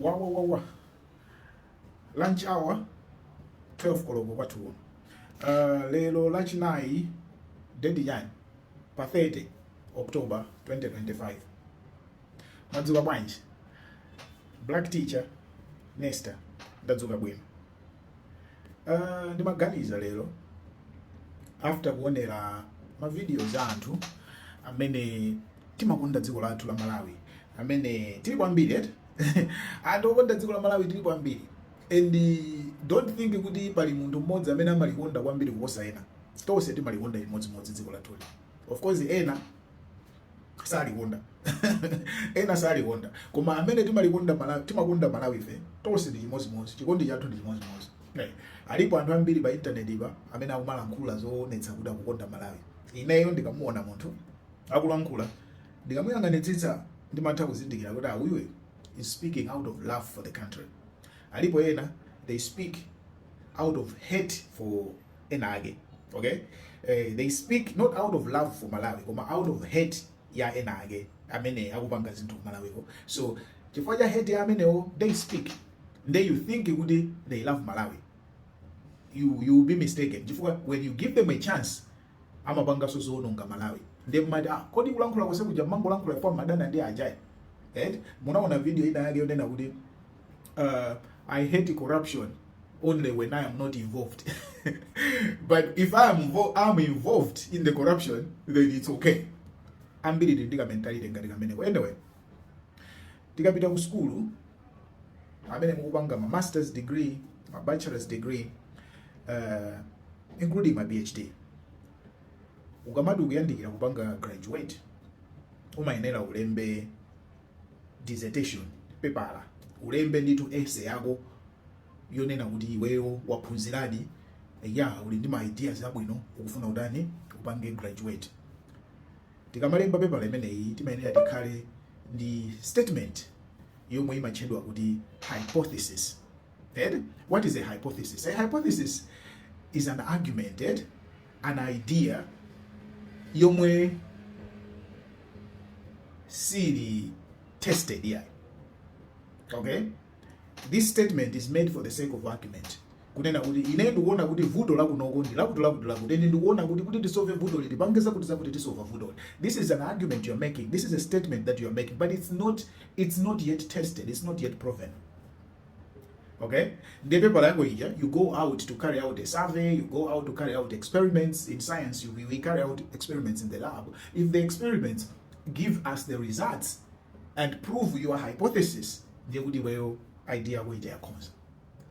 Wa lunch hour 12 koloko kwathu. Lelo lachinayi dedi yani pa 30 October 2025. Madzuka bwanji. Black teacher Nesta ndadzuka bwino. Ndimaganiza lero after kuonera ma videos anthu amene timakonda dziko lathu la Malawi, amene tili kwambiri anthu okonda dziko la Malawi tili kwambiri, and don't think kuti pali munthu mmodzi amene amalikonda kwambiri kuposa ena. Tonse timalikonda imodzimodzi dziko lathu. Of course ena salikonda ena salikonda, koma amene timalikonda Malawi, timakonda Malawi fe tonse ndi chimodzimodzi, chikondi chathu ndi chimodzimodzi. Alipo anthu ambiri pa internet pa amene akumalankhula zoonetsa kuti akukonda Malawi. Ineyo ndikamuona munthu akulankhula ndikamuyang'anitsitsa ndimatha kuzindikira kuti uyuyo is speaking out of love for the country. Alipo ena they speak out of hate for ena ake. Okay? They speak not out of love for Malawi, koma out of hate ya ena ake amene akupanga zinthu ku Malawi ko. So chifukwa cha hate ya amenewo they speak, then you think kuti they love Malawi. You will be mistaken. Chifukwa when you give them a chance amapanga zoononga Malawi. They might kodi kulankhula kose kuja mango lankhula kwa madana ndi ajai. Munaona video ina yake yonena kuti I hate corruption only when I am not involved. But if I'm involved in the corruption, then it's okay. Ambiri ndika mentality ngati kameneko. Anyway, tikapita ku school amene mukupanga ma master's degree, ma bachelor's degree, including my PhD. Ukamati ukuyandikira kupanga graduate, umayenera ulembe dissertation paper, ulembe nditu essay yako yonena kuti iweyo waphunziradi uli ndi ma ideas abwino ukufuna udani upange graduate. Tikamalemba paper imeneyi timayenera tikhale ndi statement yomwe imatchedwa kuti hypothesis. What is a hypothesis? A hypothesis is an argument, an idea yomwe sili tested here. Okay? This statement is made for the sake of argument. Kunena kuti ine ndikuona kuti vuto lakunoko ndi lakuti ine ndikuona kuti tisolve vuto lili pangeza kuti zakuti tisolve vuto. This is an argument you're making. This is a statement that you're making, but it's not yet tested. It's not yet proven. Okay? The paper language, you go out to carry out a survey, you go out to carry out experiments. In science, we carry out experiments in the lab. If the experiments give us the results and prove your hypothesis, they would be your idea where they are concerned.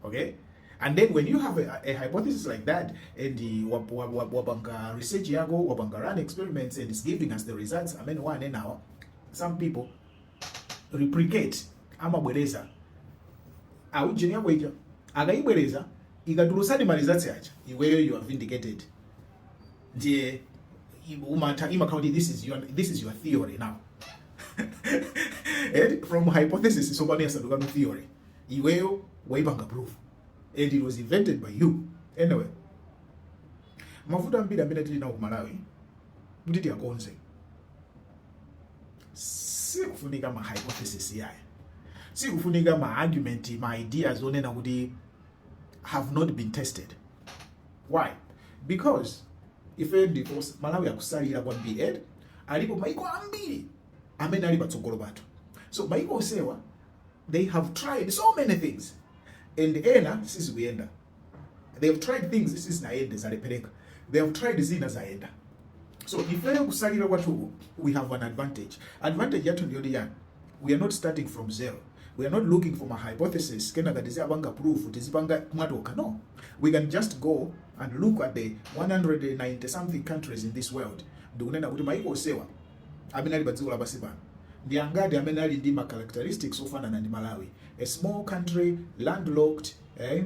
Okay? And then when you have a hypothesis like that, and the wabanga research yago, wabanga run experiments, and it's giving us the results, I mean, one now, some people replicate amabwereza aujeni yako ija akaibwereza ikatulosadi malizatsi acha iweyo you are vindicated. Ndiye imakauti this is your theory now. And from hypothesis so kwani yasadukano theory iweyo waipanga proof, and it was invented by you. Anyway, mafuta ambiri amene tili nawo ku Malawi kuti tiyakonze sikufunika ma hypothesis yaya, sikufunika ma argument, ma ideas onena kuti have not been tested. Why? Because if Malawi akusalira kwambiri alipo maiko ambiri amene ali patsogolo pathu. So maiko osewa they have tried so many things, and ena sisi kuyenda. They have tried things sisi naende zalepereka. They have tried zina zaenda. So if ena kusalira kwathu, we have an advantage. Advantage yathu ndiyoti yani, we are not starting from zero. We are not looking for my hypothesis. Kena katizi abanga proof, tizipanga mwatoka. No. We can just go and look at the 190 something countries in this world. Ndikunena kuti maiko osewa amene ali padziko lapansi pano ndi angati amene ali ndi ma characteristics ofanana ndi Malawi. A small country, landlocked, a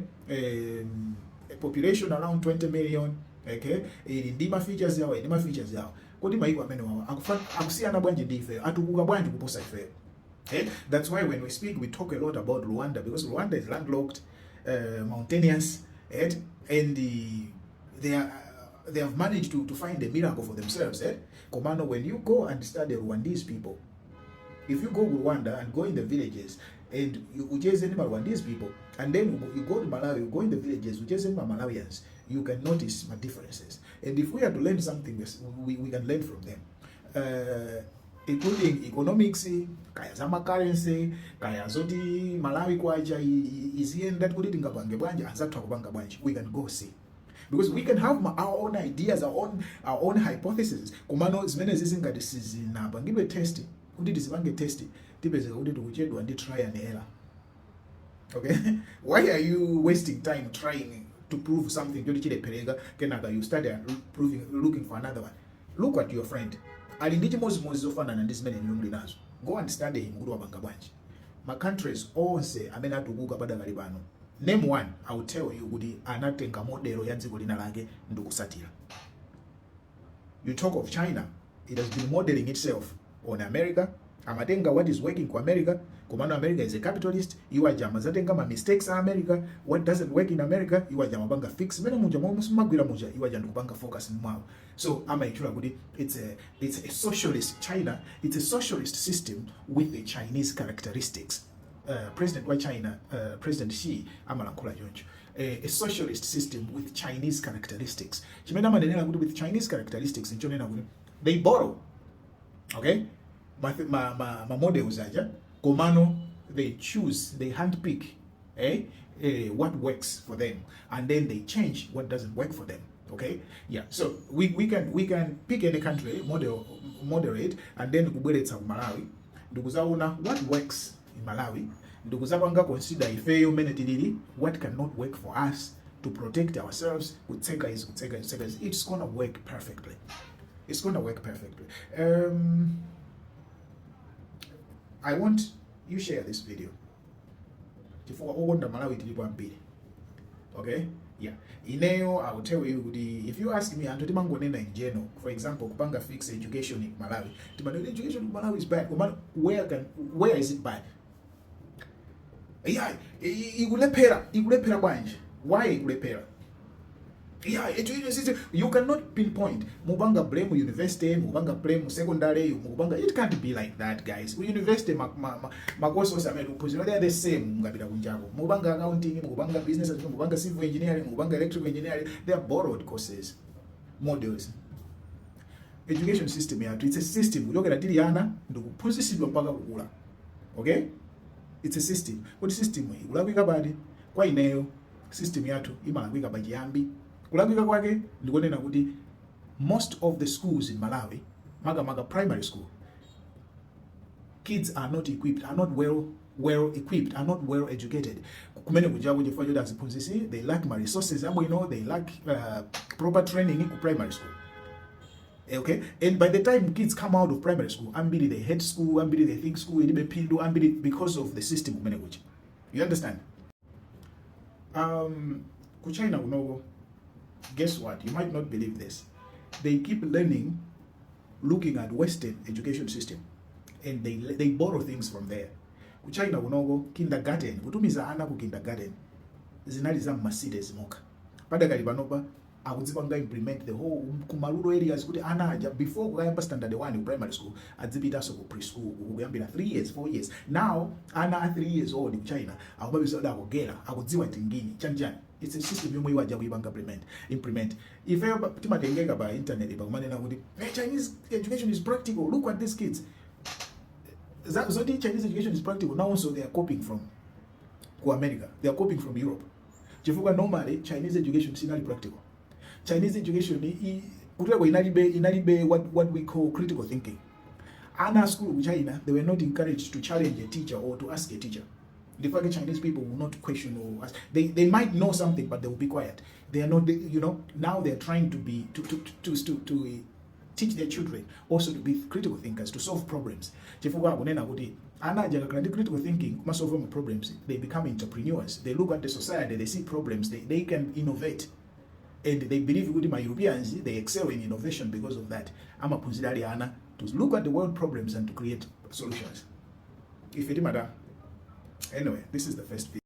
population around 20 million, okay? Ndi ma features yawo. Kodi maiko amene wawa akusiyana bwanji ndi ife, atukuka bwanji kuposa ife. Okay? That's why when we speak, we talk a lot about Rwanda, because Rwanda is landlocked, mountainous, and they have managed to find a miracle for themselves. Commando, when you go and study Rwandese people, if you go to Rwanda and go in the villages, and you chase any Rwandese people, and then you go to Malawi, you go in the villages, you chase any Malawians, you can notice the differences. And if we are to learn something, we can learn from them. Including economics, kaya zama currency, kaya zoti Malawi kwaja izienda kuti tingapange bwanje anzathu akupanga bwanje, we can go see. Because we can have our own ideas, our own hypotheses. Kumano zimene zisingati sizinapa ngibe test kuti tizipange test tipeze kuti tikuchedwa ndi try and error. Okay? Why are you wasting time trying to prove something kuti chilepereka kenaka you start looking for another one? Look at your friend. Ali ndi chimozimozi zofanana ndi zimene nyumuli nazo. Go and study him kuti wapanga bwanji. Ma countries onse amene atukuka padakali pano. Name one, I will tell you kuti anatenga modelo ya dziko lina lake ndikusatira. You talk of China, it has been modeling itself on America. Amatenga what is working for America. Kumano America is a capitalist. Iwa jama zatenga ma mistakes a America. What doesn't work in America, iwa jama banga fix. Mena muja magwira muja, iwa jama banga focus mwawo. So ama ichura kuti it's a socialist China. It's a socialist system with the Chinese characteristics. President wa China, President Xi, amalankhula choncho. A socialist system with Chinese characteristics. Chimene amanenera kuti with Chinese characteristics nchonena kuti they borrow. Okay? Ma models aja komano they choose, they handpick what works for them, and then they change what doesn't work for them. Okay, yeah, so we can pick any country, moderate, and then kubweretsa ku Malawi ndikuzaona what works in Malawi, ndikuzapanga consider ifeyo mene tilili what cannot work for us to protect ourselves. Kutseka is it's gonna work perfectly. It's gonna work perfectly. I want you share this video. Before all the Malawi tilipo ambili. Okay? Yeah. Ineyo, I will tell you, if you ask me, Anto Timango nena in general, for example, kupanga fix education in Malawi. Timano education in Malawi is bad. Where is it bad? Yeah, igulepera bwanje. Why igulepera? Yeah, education system, you cannot pinpoint. Mubanga blame university, mubanga blame secondary, mubanga. It can't be like that, guys. University, makoso they are the same. Mubanga accounting, mubanga business, mubanga civil engineering, mubanga electrical engineering. They are borrowed courses, modules. Education system, it's a system. We look at Yana, the position mpaka kukula. Okay? It's a system. What system? Ulabika badi. Kwa ineyo system yatu imalabika bajambi. Kulabika kwake ndikonena kuti most of the schools in Malawi, maga primary school, kids are not equipped, are not well equipped, are not well educated. Kumene kujabu jefo joda zipunzisi, they lack my resources, they lack proper training in primary school. Okay, and by the time kids come out of primary school, ambili they hate school, ambili they think school ilibe pildo, ambili because of the system kumene kuja. You understand? Kuchina kunogo. Guess what? You might not believe this. They keep learning, looking at Western education system, and they borrow things from there. Kuchina kunogo kindergarten, kutumiza ana ku kindergarten, zinali za Mercedes moka. Pada kalibanopa, akudzipanga implement the whole kumaluro areas kuti ana aja before kuyamba standard 1 in primary school, adzipita so ku preschool, kuyambira 3 years, 4 years. Now ana 3 years old in China, akubabisa oda akugera, akudziwa tingini, chanjani. It's a system yomwe iwaja kuibanga implement. If you timatengeka by internet bakumanena kuti Chinese education is practical. Look at these kids. Zoti Chinese education is practical. Now also they are copying from America. They are copying from Europe. Chifuka normally Chinese education is not practical. Chinese education inalibe what we call critical thinking. Ana school in China, they were not encouraged to challenge a teacher or to ask a teacher. The fact that Chinese people will not question or ask. They might know something, but they will be quiet. They are not, now they are trying to teach their children also to be critical thinkers, to solve problems. Critical thinking must solve problems. They become entrepreneurs. They look at the society, they see problems, they can innovate. And they believe my Europeans, they excel in innovation because of that. To look at the world problems and to create solutions. If it matter. Anyway, this is the first video.